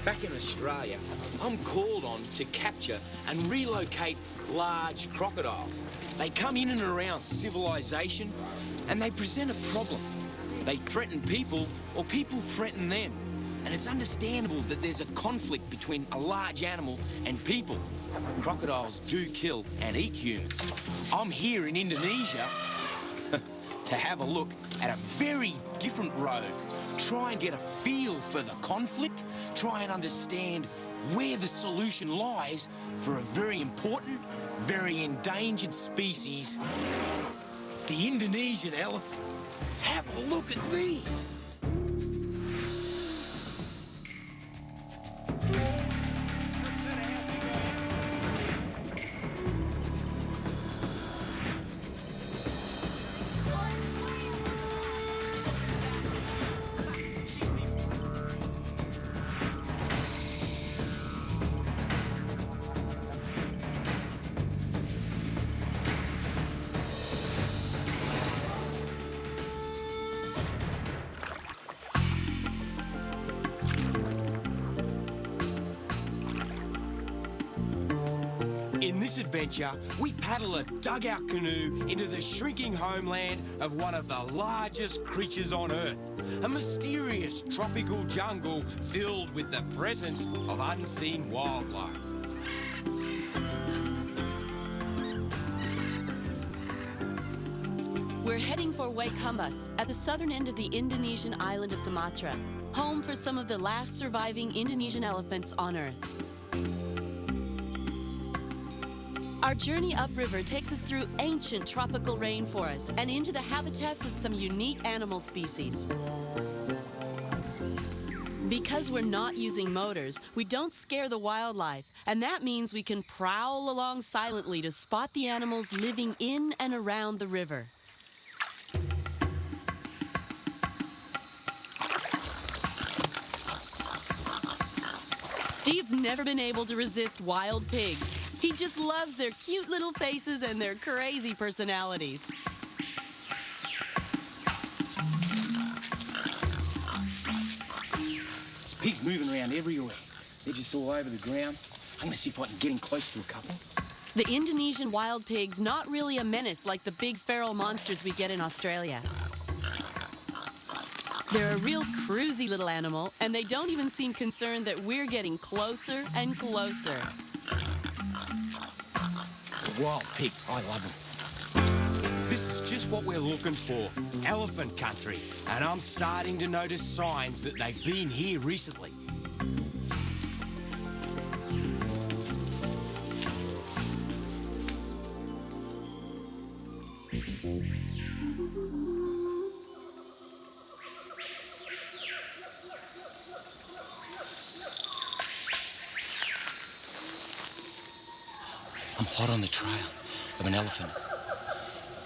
Back in Australia, I'm called on to capture and relocate large crocodiles. They come in and around civilization and they present a problem. They threaten people or people threaten them. And it's understandable that there's a conflict between a large animal and people. Crocodiles do kill and eat humans. I'm here in Indonesia to have a look at a very different road. Try and get a feel for the conflict, try and understand where the solution lies for a very important, very endangered species, the Indonesian elephant. Have a look at these. In this adventure, we paddle a dugout canoe into the shrinking homeland of one of the largest creatures on Earth, a mysterious tropical jungle filled with the presence of unseen wildlife. We're heading for Waikambas at the southern end of the Indonesian island of Sumatra, home for some of the last surviving Indonesian elephants on Earth. Our journey upriver takes us through ancient tropical rainforests and into the habitats of some unique animal species. Because we're not using motors, we don't scare the wildlife, and that means we can prowl along silently to spot the animals living in and around the river. Steve's never been able to resist wild pigs. He just loves their cute little faces and their crazy personalities. There's pigs moving around everywhere. They're just all over the ground. I'm gonna see if I can get in close to a couple. The Indonesian wild pig's not really a menace like the big feral monsters we get in Australia. They're a real cruisy little animal, and they don't even seem concerned that we're getting closer and closer. Wild pig, I love them. This is just what we're looking for, elephant country, and I'm starting to notice signs that they've been here recently. I'm hot on the trail of an elephant.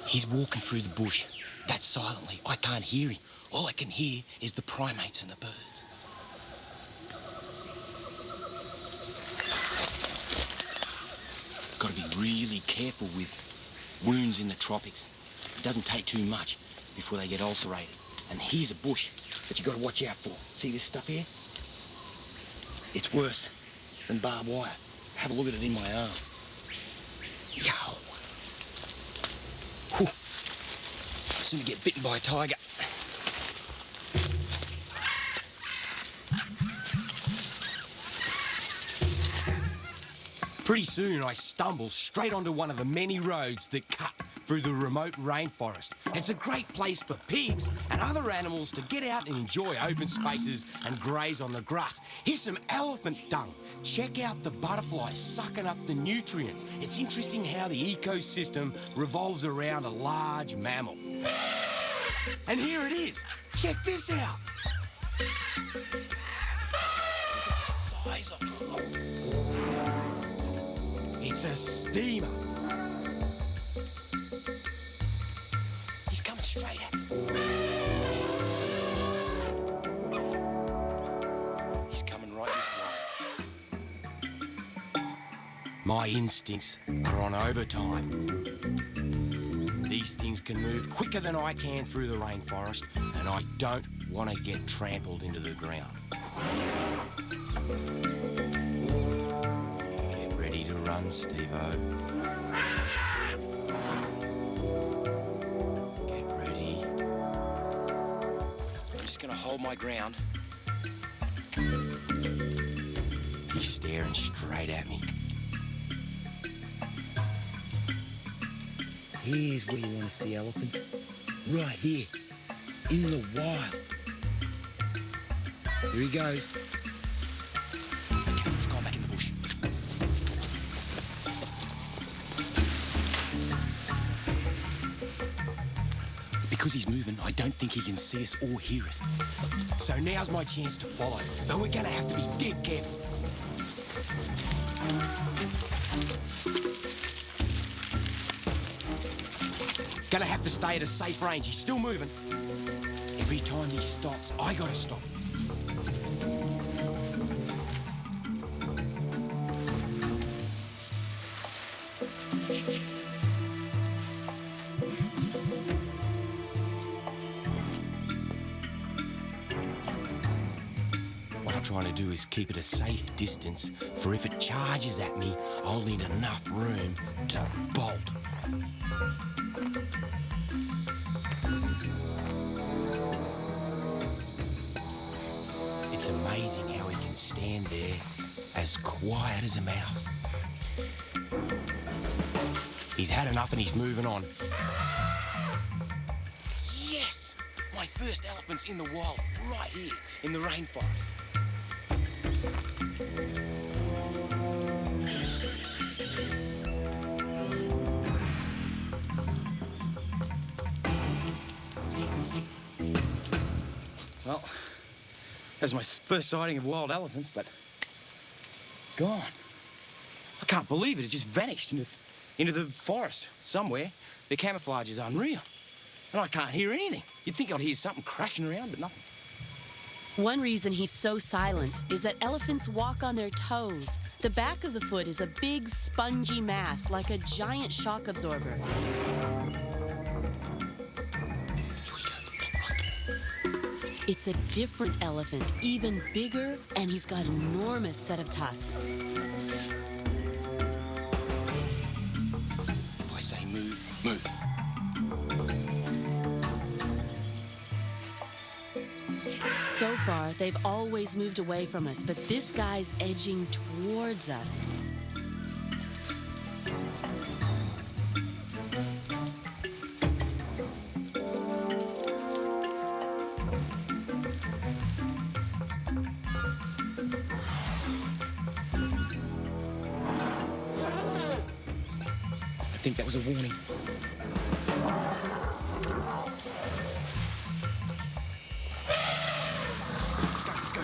He's walking through the bush, that silently. I can't hear him. All I can hear is the primates and the birds. Got to be really careful with wounds in the tropics. It doesn't take too much before they get ulcerated. And here's a bush that you got to watch out for. See this stuff here? It's worse than barbed wire. Have a look at it in my arm. Yow. Whew. I'll soon get bitten by a tiger. Pretty soon I stumble straight onto one of the many roads that cut through the remote rainforest. It's a great place for pigs and other animals to get out and enjoy open spaces and graze on the grass. Here's some elephant dung. Check out the butterflies sucking up the nutrients. It's interesting how the ecosystem revolves around a large mammal. And here it is. Check this out. Look at the size of it. It's a steamer. He's coming straight at me. He's coming right this way. My instincts are on overtime. These things can move quicker than I can through the rainforest, and I don't want to get trampled into the ground. Get ready to run, Steve-O. Get ready. I'm just gonna hold my ground. He's staring straight at me. Here's where you want to see elephants. Right here, in the wild. Here he goes. Okay, let's go back in the bush. Because he's moving, I don't think he can see us or hear us. So now's my chance to follow. But we're gonna have to be dead careful. Gonna have to stay at a safe range. He's still moving. Every time he stops, I gotta stop. What I'm trying to do is keep it a safe distance, for if it charges at me, I'll need enough room to bolt. It's amazing how he can stand there as quiet as a mouse. He's had enough and he's moving on. Yes! My first elephant's in the wild, right here in the rainforest. Well, that's my first sighting of wild elephants, but gone. I can't believe it. It just vanished into the forest somewhere. The camouflage is unreal. And I can't hear anything. You'd think I'd hear something crashing around, but nothing. One reason he's so silent is that elephants walk on their toes. The back of the foot is a big, spongy mass, like a giant shock absorber. It's a different elephant, even bigger, and he's got an enormous set of tusks. If I say move, move. So far, they've always moved away from us, but this guy's edging towards us. I think that was a warning. Let's go.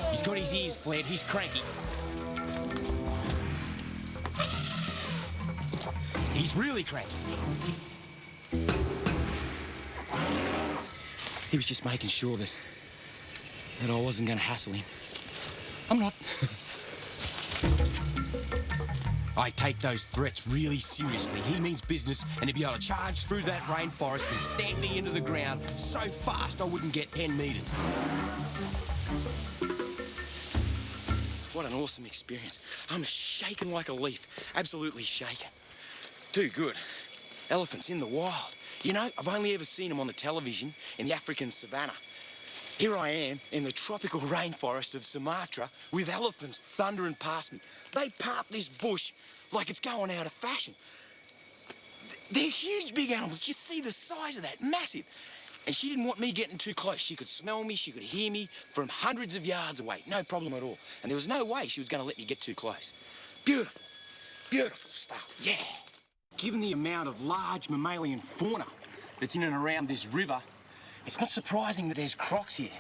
He's got his ears flared. He's cranky. He's really cranky. He was just making sure that I wasn't going to hassle him. I'm not. I take those threats really seriously. He means business, and to be able to charge through that rainforest and stamp me into the ground so fast I wouldn't get 10 metres. What an awesome experience. I'm shaking like a leaf. Absolutely shaking. Too good. Elephants in the wild. You know, I've only ever seen them on the television in the African savannah. Here I am in the tropical rainforest of Sumatra with elephants thundering past me. They part this bush like it's going out of fashion. They're huge, big animals. Just see the size of that, massive. And she didn't want me getting too close. She could smell me, she could hear me from hundreds of yards away. No problem at all. And there was no way she was going to let me get too close. Beautiful, beautiful stuff, yeah. Given the amount of large mammalian fauna that's in and around this river, it's not surprising that there's crocs here.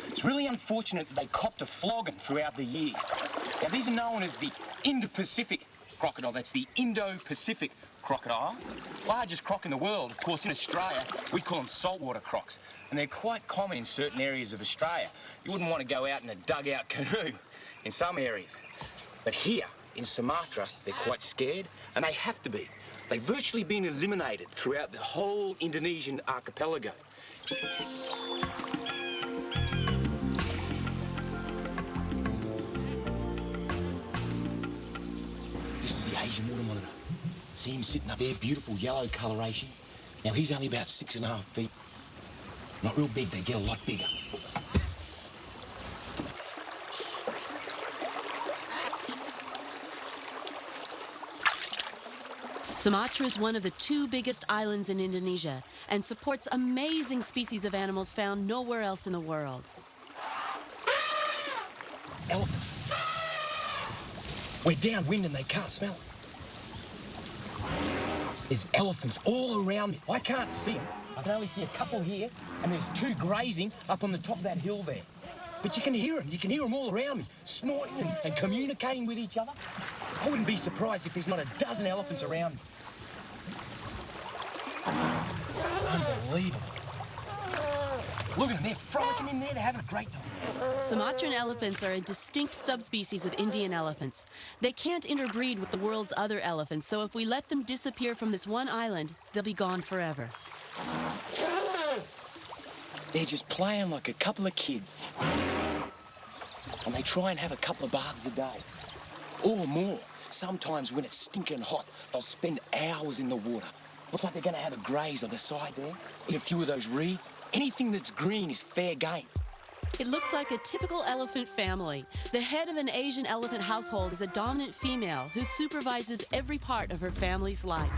It's really unfortunate that they copped a flogging throughout the years. Now, these are known as the Indo-Pacific crocodile. That's the Indo-Pacific crocodile. Largest croc in the world. Of course, in Australia, we call them saltwater crocs. And they're quite common in certain areas of Australia. You wouldn't want to go out in a dugout canoe in some areas. But here, in Sumatra, they're quite scared, and they have to be. They've virtually been eliminated throughout the whole Indonesian archipelago. This is the Asian water monitor. See him sitting up there, beautiful yellow coloration. Now, he's only about 6.5 feet. Not real big, they get a lot bigger. Sumatra is one of the 2 biggest islands in Indonesia and supports amazing species of animals found nowhere else in the world. Elephants. We're downwind and they can't smell us. There's elephants all around me. I can't see them. I can only see a couple here, and there's 2 grazing up on the top of that hill there. But you can hear them. You can hear them all around me, snorting and communicating with each other. I wouldn't be surprised if there's not a dozen elephants around me. Unbelievable. Look at them, they're frolicking in there, they're having a great time. Sumatran elephants are a distinct subspecies of Indian elephants. They can't interbreed with the world's other elephants, so if we let them disappear from this one island, they'll be gone forever. They're just playing like a couple of kids. And they try and have a couple of baths a day. Or more. Sometimes when it's stinking hot, they'll spend hours in the water. Looks like they're going to have a graze on the side there. Eat a few of those reeds. Anything that's green is fair game. It looks like a typical elephant family. The head of an Asian elephant household is a dominant female who supervises every part of her family's life.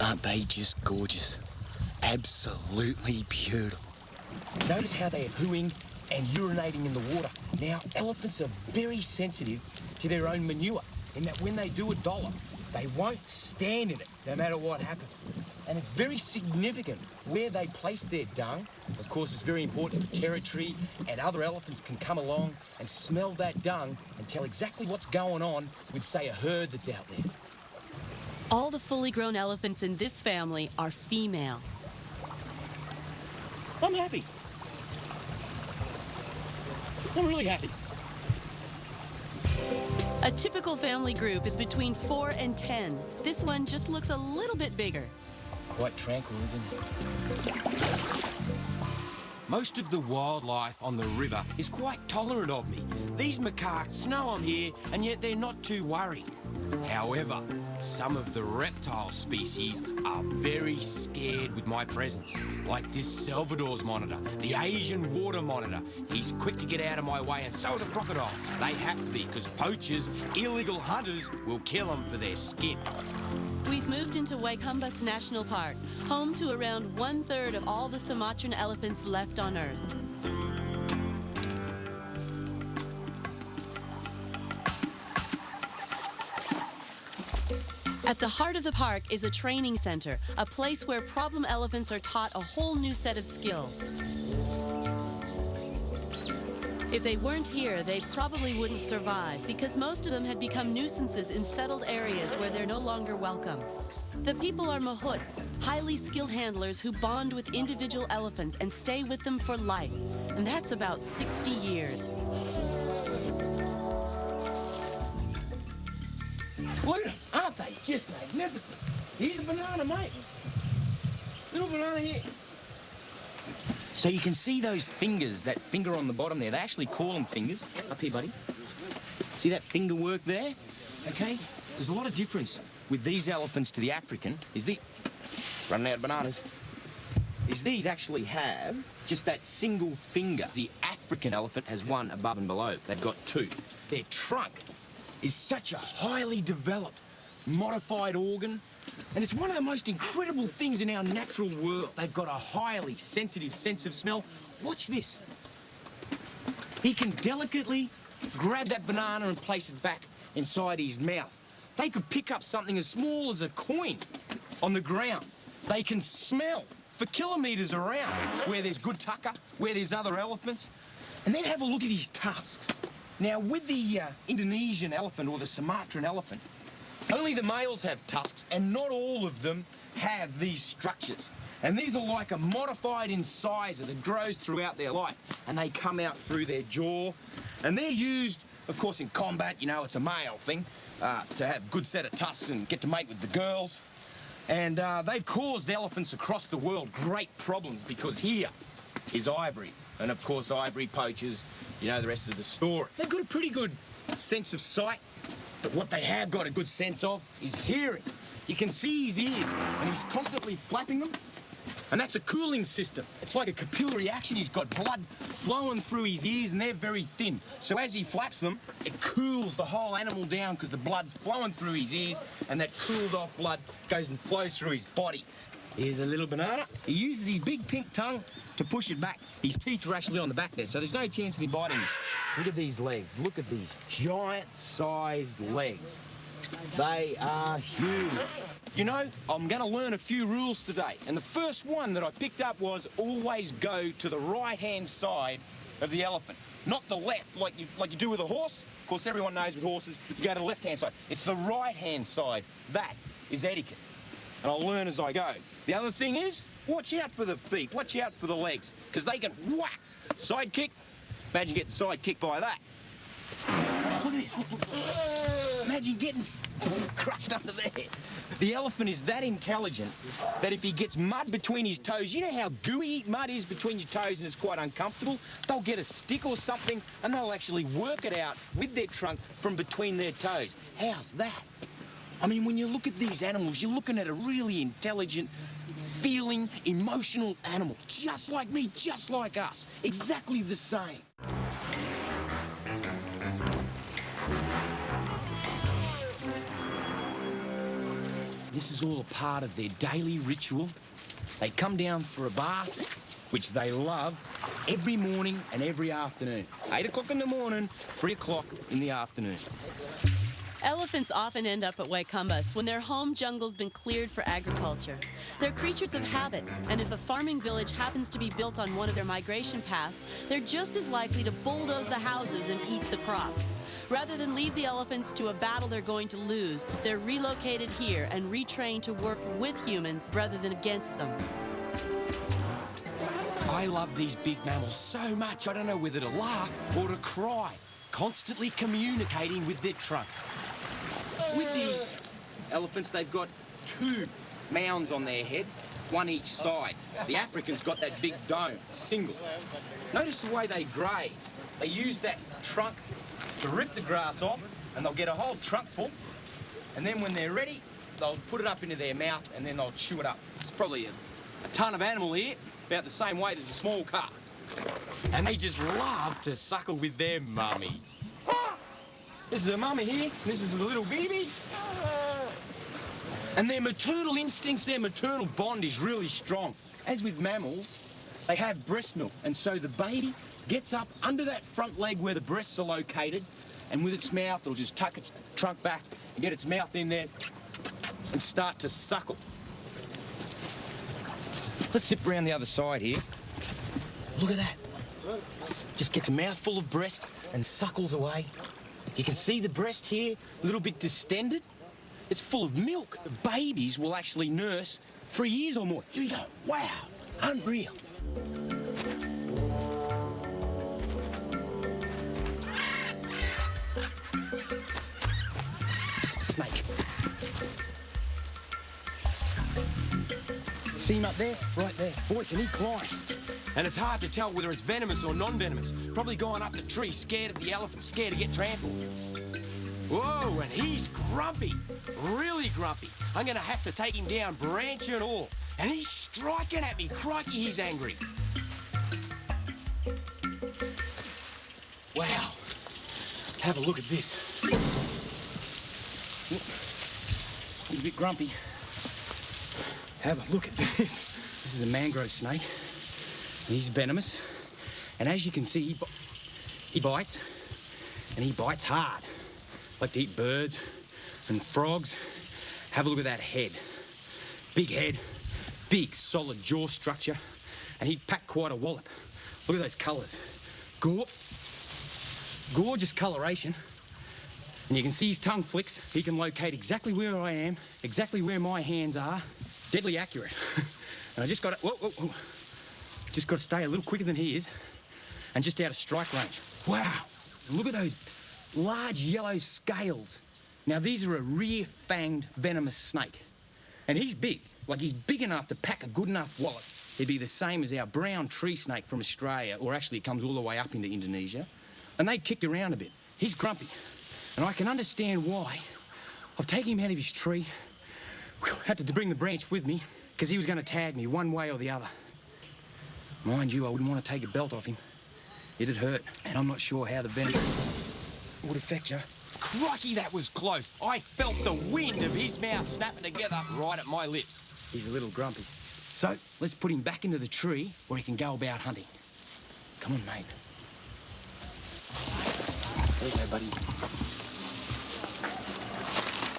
Aren't they just gorgeous? Absolutely beautiful. Notice how they're hooing and urinating in the water. Now, elephants are very sensitive to their own manure, in that when they do a dollar, they won't stand in it, no matter what happens. And it's very significant where they place their dung. Of course, it's very important for territory, and other elephants can come along and smell that dung and tell exactly what's going on with, say, a herd that's out there. All the fully grown elephants in this family are female. I'm happy. I'm really happy. A typical family group is between 4 and 10. This one just looks a little bit bigger. Quite tranquil, isn't it? Most of the wildlife on the river is quite tolerant of me. These macaques know I'm here, and yet they're not too worried. However, some of the reptile species are very scared with my presence, like this Salvador's monitor, the Asian water monitor. He's quick to get out of my way, and so are the crocodile. They have to be, because poachers, illegal hunters, will kill them for their skin. We've moved into Waikambas National Park, home to around 1/3 of all the Sumatran elephants left on Earth. At the heart of the park is a training center, a place where problem elephants are taught a whole new set of skills. If they weren't here, they probably wouldn't survive, because most of them had become nuisances in settled areas where they're no longer welcome. The people are mahouts, highly skilled handlers who bond with individual elephants and stay with them for life, and that's about 60 years. Look at them, aren't they just magnificent? Here's a banana, mate. Little banana here. So you can see those fingers, that finger on the bottom there. They actually call them fingers. Up here, buddy. See that finger work there? Okay? There's a lot of difference with these elephants to the African. Running out of bananas. These actually have just that single finger. The African elephant has one above and below. They've got two. Their trunk is such a highly developed, modified organ, and it's one of the most incredible things in our natural world. They've got a highly sensitive sense of smell. Watch this. He can delicately grab that banana and place it back inside his mouth. They could pick up something as small as a coin on the ground. They can smell for kilometres around where there's good tucker, where there's other elephants. And then have a look at his tusks. Now, with the Indonesian elephant or the Sumatran elephant, only the males have tusks, and not all of them have these structures. And these are like a modified incisor that grows throughout their life, and they come out through their jaw. And they're used, of course, in combat. You know, it's a male thing, to have a good set of tusks and get to mate with the girls. And they've caused elephants across the world great problems because here is ivory. And of course, ivory poachers, you know the rest of the story. They've got a pretty good sense of sight, but what they have got a good sense of is hearing. You can see his ears, and he's constantly flapping them. And that's a cooling system. It's like a capillary action. He's got blood flowing through his ears, and they're very thin. So as he flaps them, it cools the whole animal down because the blood's flowing through his ears, and that cooled off blood goes and flows through his body. Here's a little banana. He uses his big pink tongue to push it back. His teeth are actually on the back there, so there's no chance of him biting him. Look at these legs. Look at these giant-sized legs. They are huge. You know, I'm going to learn a few rules today, and the first one that I picked up was always go to the right-hand side of the elephant, not the left like you do with a horse. Of course, everyone knows with horses, you go to the left-hand side. It's the right-hand side. That is etiquette, and I'll learn as I go. The other thing is, watch out for the feet, watch out for the legs, because they can whack. Side kick, imagine getting side kicked by that. Look at this. Imagine getting crushed under there. The elephant is that intelligent that if he gets mud between his toes, you know how gooey mud is between your toes and it's quite uncomfortable? They'll get a stick or something and they'll actually work it out with their trunk from between their toes. How's that? I mean, when you look at these animals, you're looking at a really intelligent, feeling, emotional animal. Just like me, just like us. Exactly the same. This is all a part of their daily ritual. They come down for a bath, which they love, every morning and every afternoon. 8 o'clock in the morning, 3 o'clock in the afternoon. Elephants often end up at Waikumbas when their home jungle's been cleared for agriculture. They're creatures of habit, and if a farming village happens to be built on one of their migration paths, they're just as likely to bulldoze the houses and eat the crops. Rather than leave the elephants to a battle they're going to lose, they're relocated here and retrained to work with humans rather than against them. I love these big mammals so much I don't know whether to laugh or to cry, constantly communicating with their trunks. With these elephants, they've got 2 mounds on their head, one each side. The African's got that big dome, single. Notice the way they graze. They use that trunk to rip the grass off, and they'll get a whole trunk full, and then when they're ready, they'll put it up into their mouth, and then they'll chew it up. It's probably a ton of animal here, about the same weight as a small car. And they just love to suckle with their mummy. This is a mummy here, and this is a little baby. And their maternal instincts, their maternal bond is really strong. As with mammals, they have breast milk, and so the baby gets up under that front leg where the breasts are located, and with its mouth, it'll just tuck its trunk back and get its mouth in there and start to suckle. Let's zip around the other side here. Look at that. Just gets a mouthful of breast and suckles away. You can see the breast here, a little bit distended. It's full of milk. The babies will actually nurse 3 years or more. Here we go. Wow, unreal. Snake. See him up there? Right there. Boy, can he climb. And it's hard to tell whether it's venomous or non-venomous. Probably going up the tree, scared of the elephant, scared to get trampled. Whoa, and he's grumpy. Really grumpy. I'm going to have to take him down, branch and all. And he's striking at me. Crikey, he's angry. Wow. Have a look at this. He's a bit grumpy. Have a look at this. This is a mangrove snake. He's venomous. And as you can see, he bites. And he bites hard. Like to eat birds and frogs. Have a look at that head. Big head, big solid jaw structure. And he'd pack quite a wallop. Look at those colours. Gorgeous coloration. And you can see his tongue flicks. He can locate exactly where I am, exactly where my hands are. Deadly accurate. And I just got to, whoa. Just got to stay a little quicker than he is and just out of strike range. Wow. Look at those large yellow scales. Now, these are a rear-fanged venomous snake. And he's big. Like, he's big enough to pack a good enough wallet. He'd be the same as our brown tree snake from Australia, or actually it comes all the way up into Indonesia. And they kicked around a bit. He's grumpy. And I can understand why. I've taken him out of his tree. Had to bring the branch with me, because he was going to tag me one way or the other. Mind you, I wouldn't want to take a belt off him. It'd hurt, and I'm not sure how the venom would affect you. Crikey, that was close. I felt the wind of his mouth snapping together right at my lips. He's a little grumpy. So, let's put him back into the tree where he can go about hunting. Come on, mate. There you go, buddy.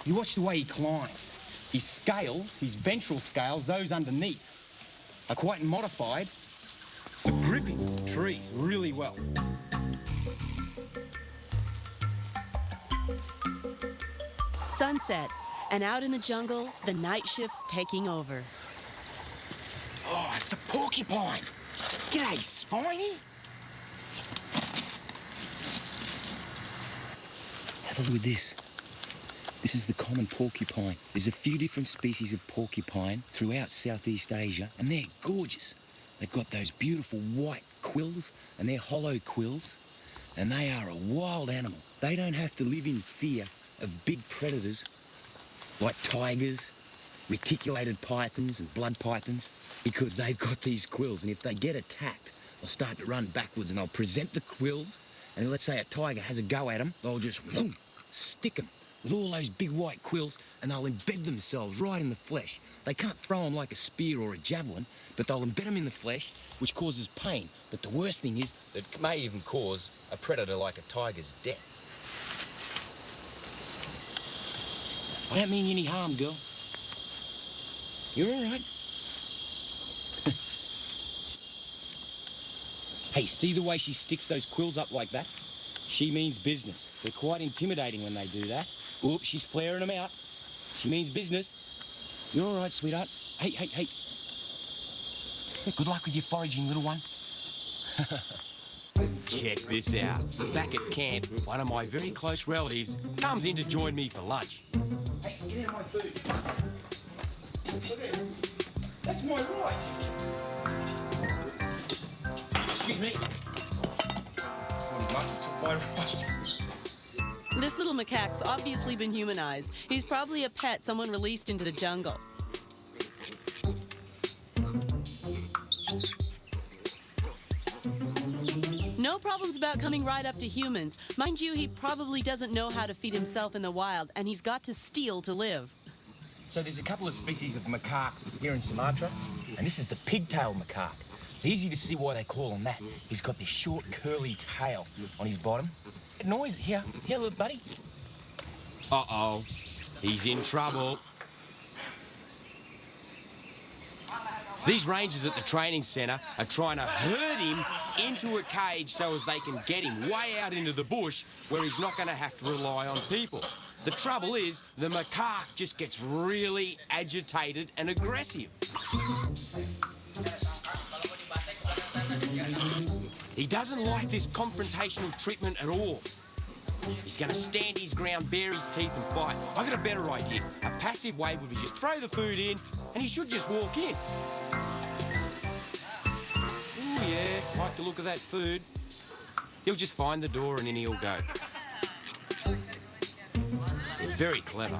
You watch the way he climbs. His scales, his ventral scales, those underneath, are quite modified for gripping trees really well. Sunset, and out in the jungle, the night shift's taking over. Oh, it's a porcupine. G'day, Spiny. Have a look at this. This is the common porcupine. There's a few different species of porcupine throughout Southeast Asia, and they're gorgeous. They've got those beautiful white quills, and they're hollow quills, and they are a wild animal. They don't have to live in fear of big predators like tigers, reticulated pythons and blood pythons, because they've got these quills, and if they get attacked, they'll start to run backwards, and they'll present the quills, and let's say a tiger has a go at them, they'll just stick them with all those big white quills, and they'll embed themselves right in the flesh. They can't throw them like a spear or a javelin, but they'll embed them in the flesh, which causes pain. But the worst thing is that it may even cause a predator like a tiger's death. I don't mean you any harm, girl. You're all right. Hey, see the way she sticks those quills up like that? She means business. They're quite intimidating when they do that. Oops, she's flaring them out. She means business. You're all right, sweetheart. Hey, hey, hey. Good luck with your foraging, little one. Check this out. Back at camp, one of my very close relatives comes in to join me for lunch. Hey, get out of my food. Look at it. That's my rice. Excuse me. My rice. This little macaque's obviously been humanized. He's probably a pet someone released into the jungle. No problems about coming right up to humans. Mind you, he probably doesn't know how to feed himself in the wild, and he's got to steal to live. So there's a couple of species of macaques here in Sumatra, and this is the pigtail macaque. It's easy to see why they call him that. He's got this short, curly tail on his bottom. Noise, here, little buddy. Uh-oh, he's in trouble. These rangers at the training centre are trying to herd him into a cage so as they can get him way out into the bush where he's not going to have to rely on people. The trouble is, the macaque just gets really agitated and aggressive. He doesn't like this confrontational treatment at all. He's going to stand his ground, bare his teeth and fight. I got a better idea. A passive way would be just throw the food in and he should just walk in. Oh yeah, like the look of that food. He'll just find the door and in he'll go. They're very clever.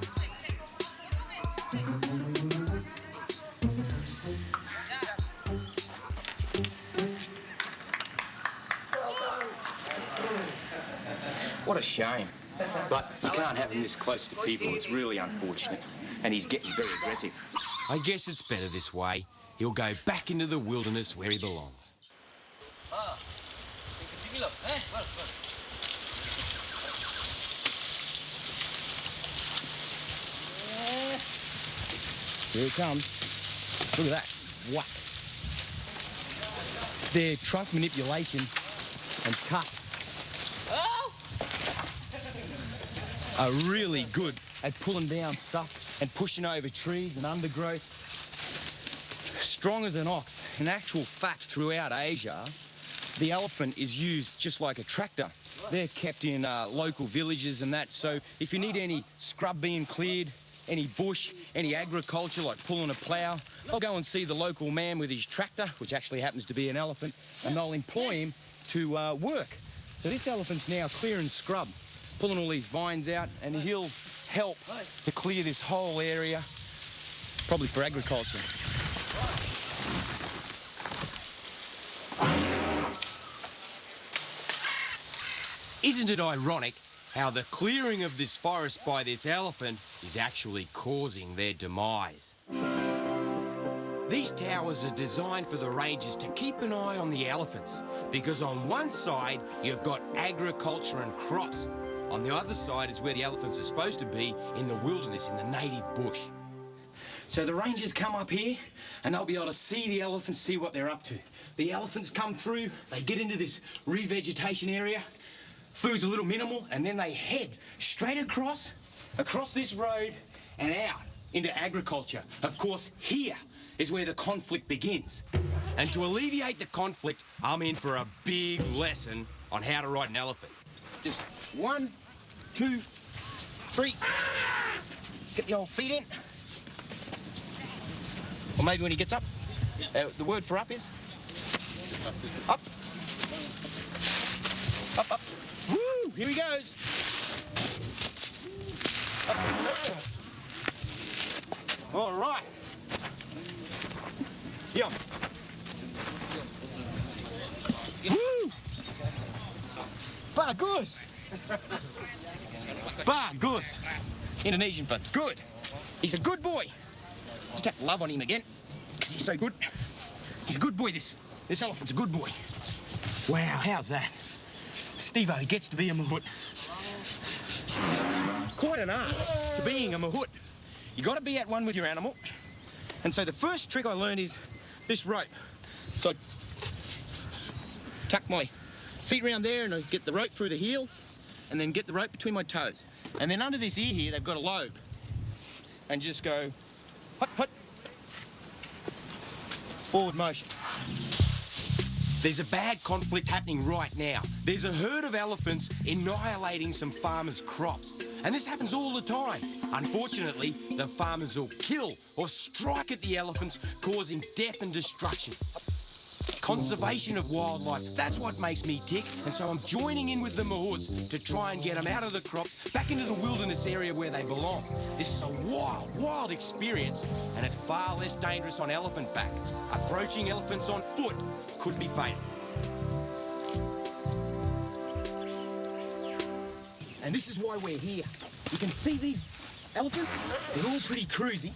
What a shame. But you can't have him this close to people. It's really unfortunate. And he's getting very aggressive. I guess it's better this way. He'll go back into the wilderness where he belongs. Here it comes. Look at that. Whack. Their trunk manipulation and cuts are really good at pulling down stuff and pushing over trees and undergrowth. Strong as an ox. In actual fact, throughout Asia, the elephant is used just like a tractor. They're kept in local villages and that, so if you need any scrub being cleared, any bush, any agriculture like pulling a plough, they'll go and see the local man with his tractor, which actually happens to be an elephant, and they'll employ him to work. So this elephant's now clearing scrub, pulling all these vines out, and he'll help to clear this whole area, probably for agriculture. Isn't it ironic how the clearing of this forest by this elephant is actually causing their demise? These towers are designed for the rangers to keep an eye on the elephants, because on one side you've got agriculture and crops. On the other side is where the elephants are supposed to be, in the wilderness, in the native bush. So the rangers come up here and they'll be able to see the elephants, see what they're up to. The elephants come through, they get into this revegetation area, food's a little minimal, and then they head straight across this road and out into agriculture. Of course, here is where the conflict begins. And to alleviate the conflict, I'm in for a big lesson on how to ride an elephant. Just 1, 2, 3. Get your feet in. Or maybe when he gets up. The word for up is? Up. Up, up. Woo! Here he goes. Up. All right. Yeah. Woo! Bagus! Bagus! Indonesian for good. He's a good boy. Just have to love on him again, because he's so good. He's a good boy, this elephant's a good boy. Wow, how's that? Steve-O gets to be a mahout. Quite an art to being a mahout. You got to be at one with your animal. And so the first trick I learned is this rope. So I tuck my feet around there and I get the rope through the heel and then get the rope between my toes. And then under this ear here, they've got a lobe. And just go, hut, hut. Forward motion. There's a bad conflict happening right now. There's a herd of elephants annihilating some farmers' crops. And this happens all the time. Unfortunately, the farmers will kill or strike at the elephants, causing death and destruction. Conservation of wildlife, that's what makes me tick. And so I'm joining in with the mahouts to try and get them out of the crops, back into the wilderness area where they belong. This is a wild, wild experience, and it's far less dangerous on elephant back. Approaching elephants on foot could be fatal. And this is why we're here. You can see these elephants, they're all pretty cruisy.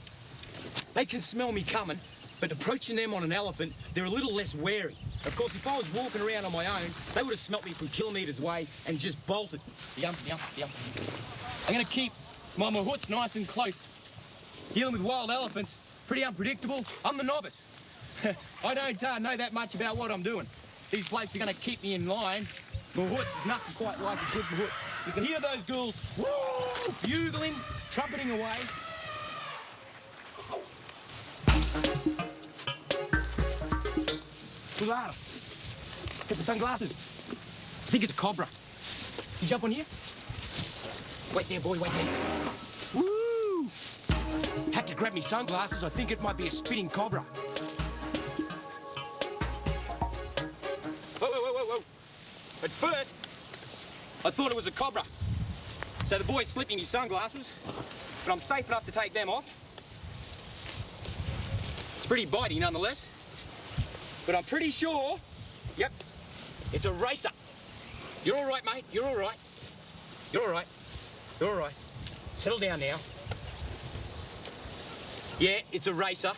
They can smell me coming, but approaching them on an elephant, they're a little less wary. Of course, if I was walking around on my own, they would have smelt me from kilometres away and just bolted. Yum, yum, yum. I'm going to keep my mahouts nice and close. Dealing with wild elephants, pretty unpredictable. I'm the novice. I don't know that much about what I'm doing. These blokes are going to keep me in line. Mahouts is nothing quite like a good mahout. You can hear those ghouls woo, bugling, trumpeting away. Culada. Get the sunglasses. I think it's a cobra. You jump on here? Wait there, boy, wait there. Woo! Had to grab me sunglasses. I think it might be a spitting cobra. Whoa. At first, I thought it was a cobra. So the boy slipped me his sunglasses, but I'm safe enough to take them off. It's pretty bitey nonetheless. But I'm pretty sure, yep, it's a racer. You're all right, mate. You're all right. You're all right. You're all right. Settle down now. Yeah, it's a racer,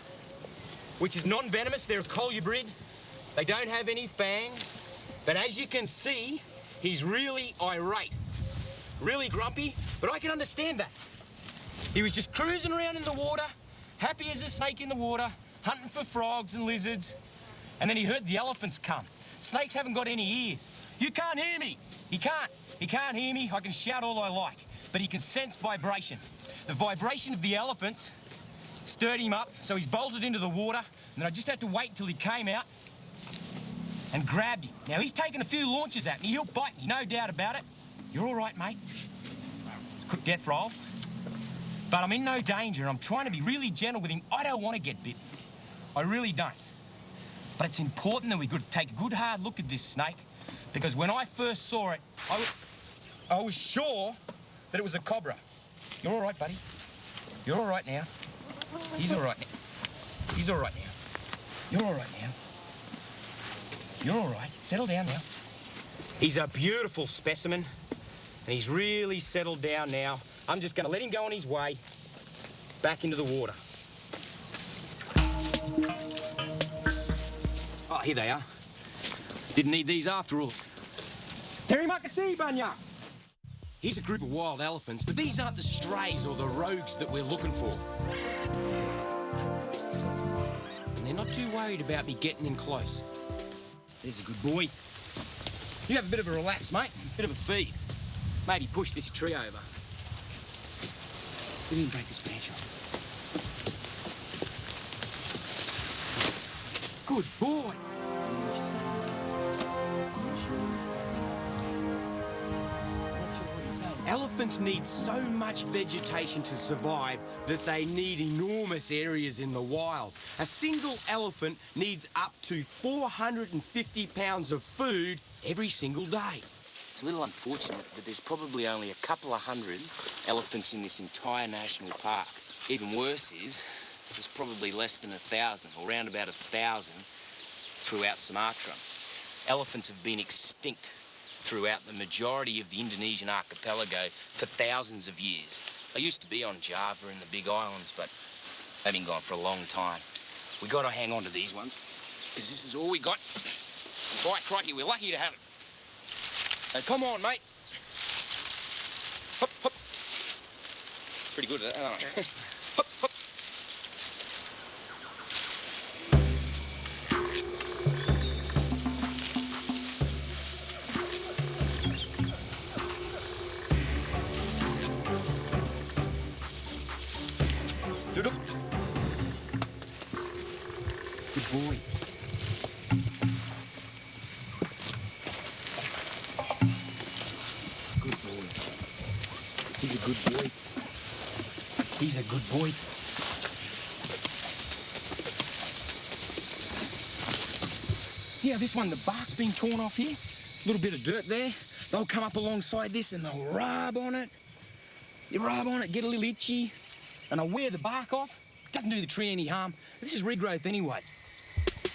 which is non-venomous. They're a colubrid. They don't have any fangs. But as you can see, he's really irate. Really grumpy, but I can understand that. He was just cruising around in the water, happy as a snake in the water, hunting for frogs and lizards. And then he heard the elephants come. Snakes haven't got any ears. You can't hear me. He can't. He can't hear me. I can shout all I like, but he can sense vibration. The vibration of the elephants stirred him up, so he's bolted into the water, and then I just had to wait until he came out and grabbed him. Now, he's taken a few launches at me. He'll bite me, no doubt about it. You're all right, mate. It's a quick death roll. But I'm in no danger, and I'm trying to be really gentle with him. I don't want to get bit. I really don't. But it's important that we take a good hard look at this snake, because when I first saw it, I was sure that it was a cobra. You're all right, buddy. You're all right now. He's all right now. He's all right now. You're all right now. You're all right. Settle down now. He's a beautiful specimen, and he's really settled down now. I'm just going to let him go on his way back into the water. Oh, here they are. Didn't need these after all. Terry Muckasee, Bunya. Here's a group of wild elephants, but these aren't the strays or the rogues that we're looking for. And they're not too worried about me getting in close. There's a good boy. You have a bit of a relax, mate. A bit of a feed. Maybe push this tree over. Let me break this branch off. Good boy. Elephants need so much vegetation to survive that they need enormous areas in the wild. A single elephant needs up to 450 pounds of food every single day. It's a little unfortunate, but there's probably only a couple of hundred elephants in this entire national park. Even worse is, there's probably less than 1,000, or around about 1,000, throughout Sumatra. Elephants have been extinct throughout the majority of the Indonesian archipelago for thousands of years. They used to be on Java and the Big Islands, but they've been gone for a long time. We got to hang on to these ones, because this is all we got. And by crikey, we're lucky to have it. So come on, mate. Hop, hop. Pretty good at that, aren't I? Hop, hop. Good boy. Good boy. He's a good boy. He's a good boy. See how this one, the bark's been torn off here? A little bit of dirt there. They'll come up alongside this and they'll rub on it. You rub on it, get a little itchy, and I'll wear the bark off. Doesn't do the tree any harm. This is regrowth anyway.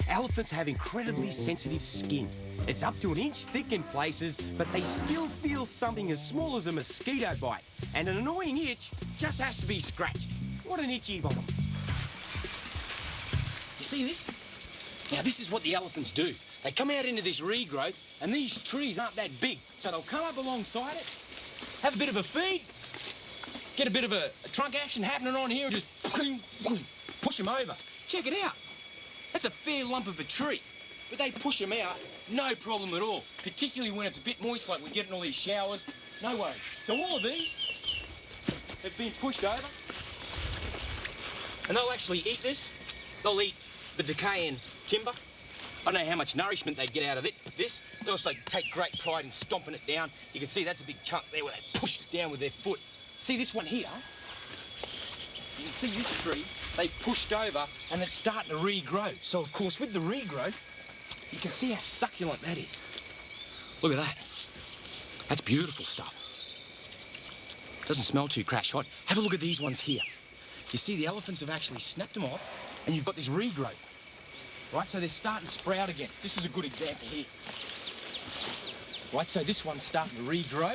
Elephants have incredibly sensitive skin. It's up to an inch thick in places, but they still feel something as small as a mosquito bite. And an annoying itch just has to be scratched. What an itchy bottom. You see this? Now this is what the elephants do. They come out into this regrowth, and these trees aren't that big. So they'll come up alongside it, have a bit of a feed, get a bit of a trunk action happening on here, and just push them over. Check it out. That's a fair lump of a tree. But they push them out, no problem at all. Particularly when it's a bit moist, like we're getting all these showers. No worries. So all of these have been pushed over. And they'll actually eat this. They'll eat the decaying timber. I don't know how much nourishment they get out of it. This. They also take great pride in stomping it down. You can see that's a big chunk there where they pushed it down with their foot. See this one here? You can see this tree, they pushed over and it's starting to regrow. So, of course, with the regrowth, you can see how succulent that is. Look at that. That's beautiful stuff. Doesn't smell too crash hot. Have a look at these ones here. You see the elephants have actually snapped them off and you've got this regrowth. Right, so they're starting to sprout again. This is a good example here. Right, so this one's starting to regrow.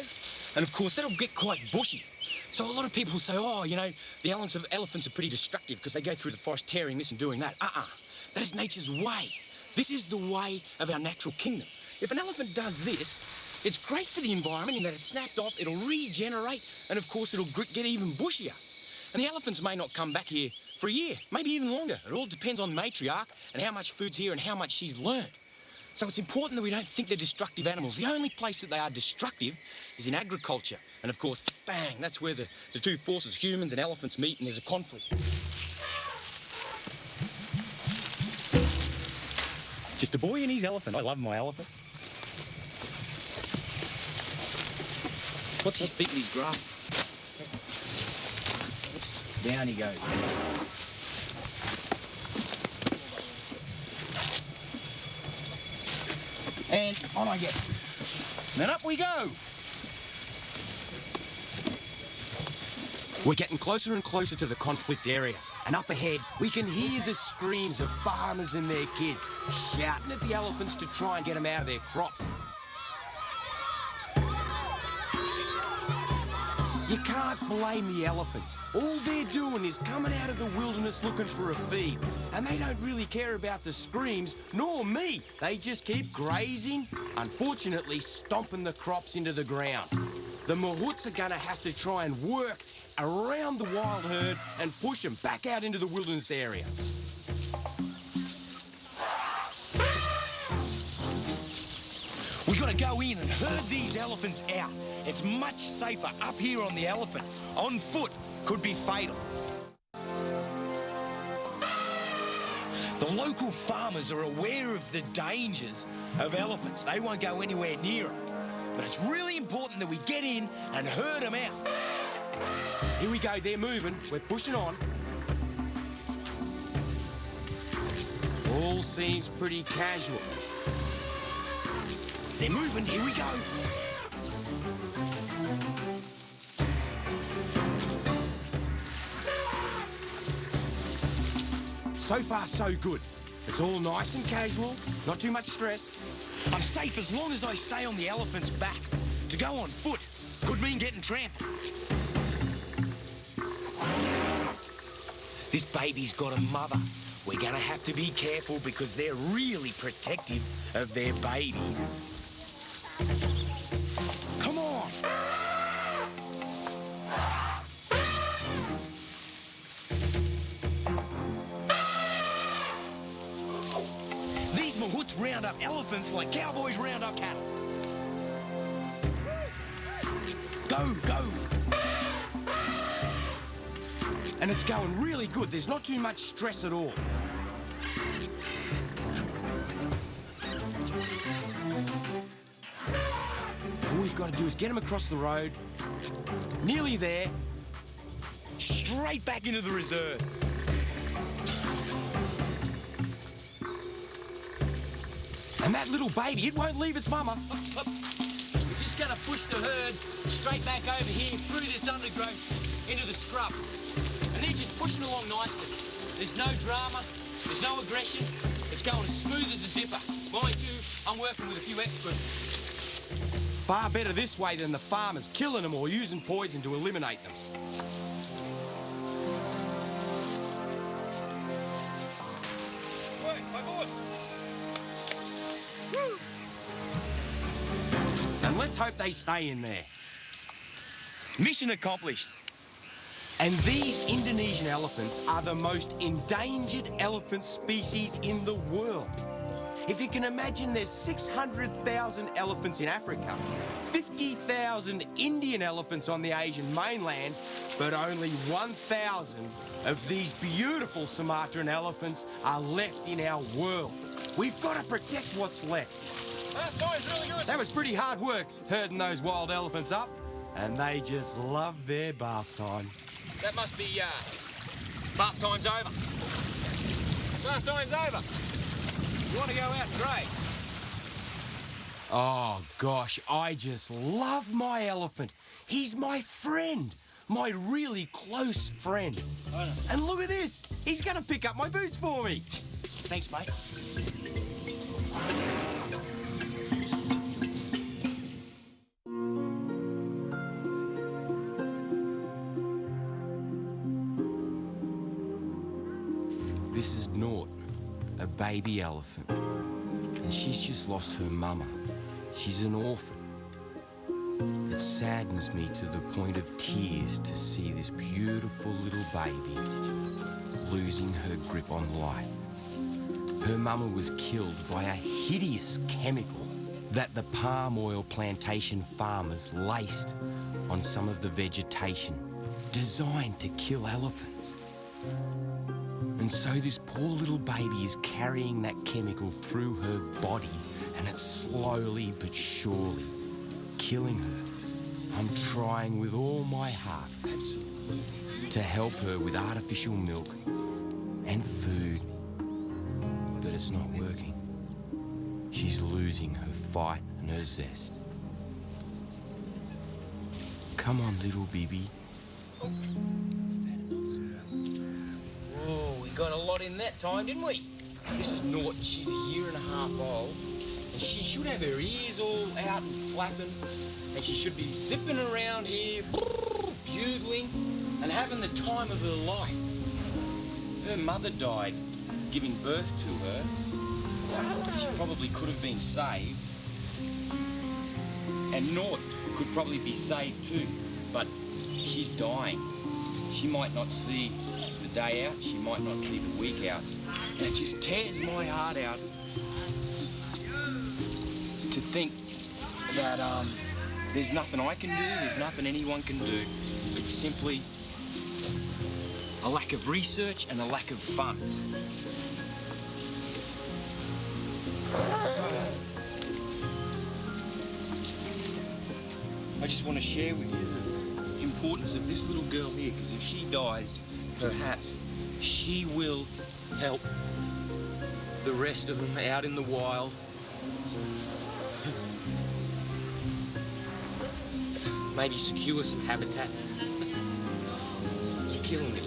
And, of course, that'll get quite bushy. So a lot of people say, oh, you know, the elephants are pretty destructive because they go through the forest tearing this and doing that. That is nature's way. This is the way of our natural kingdom. If an elephant does this, it's great for the environment in that it's snapped off, it'll regenerate, and of course it'll get even bushier. And the elephants may not come back here for a year, maybe even longer. It all depends on the matriarch and how much food's here and how much she's learned. So it's important that we don't think they're destructive animals. The only place that they are destructive is in agriculture. And of course, bang, that's where the two forces, humans and elephants, meet and there's a conflict. Just a boy and his elephant. I love my elephant. What's his feet in his grass? Down he goes. And on I get. Then up we go. We're getting closer and closer to the conflict area. And up ahead, we can hear the screams of farmers and their kids shouting at the elephants to try and get them out of their crops. You can't blame the elephants. All they're doing is coming out of the wilderness looking for a feed. And they don't really care about the screams, nor me. They just keep grazing, unfortunately stomping the crops into the ground. The mahouts are going to have to try and work around the wild herd and push them back out into the wilderness area. We gotta go in and herd these elephants out. It's much safer up here on the elephant. On foot could be fatal. The local farmers are aware of the dangers of elephants. They won't go anywhere near them. But it's really important that we get in and herd them out. Here we go, they're moving. We're pushing on. All seems pretty casual. They're moving, here we go. So far, so good. It's all nice and casual, not too much stress. I'm safe as long as I stay on the elephant's back. To go on foot could mean getting trampled. This baby's got a mother. We're gonna have to be careful because they're really protective of their babies. Come on! These mahouts round up elephants like cowboys round up cattle. Go, go! And it's going really good. There's not too much stress at all. All we've got to do is get them across the road. Nearly there. Straight back into the reserve. And that little baby, it won't leave its mama. We're just going to push the herd straight back over here through this undergrowth into the scrub. And they're just pushing along nicely. There's no drama, there's no aggression. It's going as smooth as a zipper. Mind you, I'm working with a few experts. Far better this way than the farmers killing them or using poison to eliminate them. Wait, my horse! Woo! And let's hope they stay in there. Mission accomplished. And these Indonesian elephants are the most endangered elephant species in the world. If you can imagine, there's 600,000 elephants in Africa, 50,000 Indian elephants on the Asian mainland, but only 1,000 of these beautiful Sumatran elephants are left in our world. We've got to protect what's left. That guy's really good. That was pretty hard work herding those wild elephants up, and they just love their bath time. That must be, bath time's over. Bath time's over. You want to go out and graze? Oh, gosh, I just love my elephant. He's my friend, my really close friend. And look at this. He's going to pick up my boots for me. Thanks, mate. This is Nort, a baby elephant. And she's just lost her mama. She's an orphan. It saddens me to the point of tears to see this beautiful little baby losing her grip on life. Her mama was killed by a hideous chemical that the palm oil plantation farmers laced on some of the vegetation designed to kill elephants. And so this poor little baby is carrying that chemical through her body, and it's slowly but surely killing her. I'm trying with all my heart to help her with artificial milk and food, but it's not working. She's losing her fight and her zest. Come on, little Bibi. Whoa, we got a lot in that time, didn't we? This is Norton. She's a year and a half old, and she should have her ears all out and flapping, and she should be zipping around here, bugling, and having the time of her life. Her mother died giving birth to her. She probably could have been saved, and Norton could probably be saved too, but she's dying. She might not see the day out, she might not see the week out, and it just tears my heart out to think that there's nothing I can do, there's nothing anyone can do. It's simply a lack of research and a lack of funds. So, I just want to share with you the importance of this little girl here, because if she dies, perhaps she will help the rest of them out in the wild. Maybe secure some habitat. You're killing me.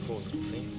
Poor little thing.